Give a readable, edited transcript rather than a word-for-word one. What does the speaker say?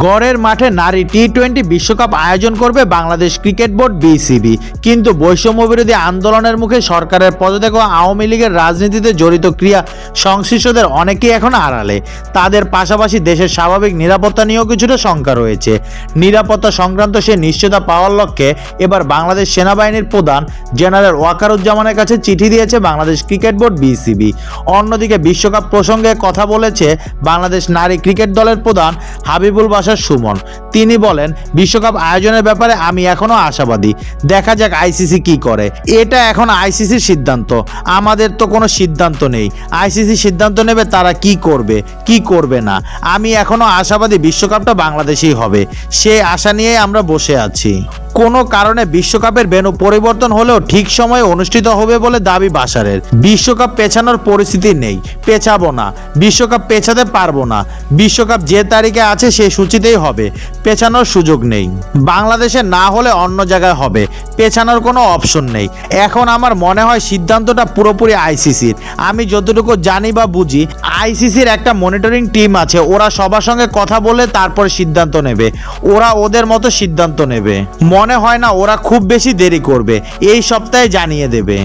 গড়ের মাঠে নারী টি-20 বিশ্বকাপ আয়োজন করবে বাংলাদেশ ক্রিকেট বোর্ড বিসিবি, কিন্তু বৈষম্য বিরোধী আন্দোলনের মুখে সরকারের পদত্যাগ ও আওয়ামী লীগের রাজনীতিতে জড়িত ক্রিয়া সংশ্লিষ্টদের অনেকেই এখন আড়ালে। তাদের পাশাপাশি দেশের স্বাভাবিক নিরাপত্তা নিয়েও কিছুটা শঙ্কা রয়েছে। নিরাপত্তা সংক্রান্ত সে নিশ্চয়তা পাওয়ার লক্ষ্যে এবার বাংলাদেশ সেনাবাহিনীর প্রধান জেনারেল ওয়াকারুজ্জামানের কাছে চিঠি দিয়েছে বাংলাদেশ ক্রিকেট বোর্ড বিসিবি। অন্যদিকে বিশ্বকাপ প্রসঙ্গে কথা বলেছে বাংলাদেশ নারী ক্রিকেট দলের প্রধান হাবিবুল বাশার সুমন। তিনি বলেন, বিশ্বকাপ আয়োজনের ব্যাপারে আমি এখনো আশাবাদী, দেখা যাক আইসিসি কি করে। এটা এখন আইসিসির সিদ্ধান্ত, আমাদের তো কোনো সিদ্ধান্ত নেই। আইসিসি সিদ্ধান্ত নেবে তারা কি করবে কি করবে না। আমি এখনো আশাবাদী বিশ্বকাপটা বাংলাদেশেই হবে, সেই আশা নিয়ে আমরা বসে আছি। কোনো কারণে বিশ্বকাপের ভেন্যু পরিবর্তন হলেও ঠিক সময়ে অনুষ্ঠিত হবে বলে দাবি বাশারের। বিশ্বকাপ পেছানোর পরিস্থিতি নেই, পেছাবো না, বিশ্বকাপ পেছাতে পারবো না। বিশ্বকাপ যে তারিখে আছে সেই সূচিতেই হবে, পেছানোর সুযোগ নেই। বাংলাদেশে না হলে অন্য জায়গায় হবে, পেছানোর কোনো অপশন নেই। এখন আমার মনে হয় সিদ্ধান্তটা পুরোপুরি আইসিসির। আমি যতটুকু জানি বা বুঝি, আইসিসির একটা মনিটরিং টিম আছে, ওরা সবার সঙ্গে কথা বলে তারপর সিদ্ধান্ত নেবে। ওরা ওদের মতো সিদ্ধান্ত নেবে। মনে হয় না ওরা খুব বেশি দেরি করবে, এই সপ্তাহে জানিয়ে দেবে।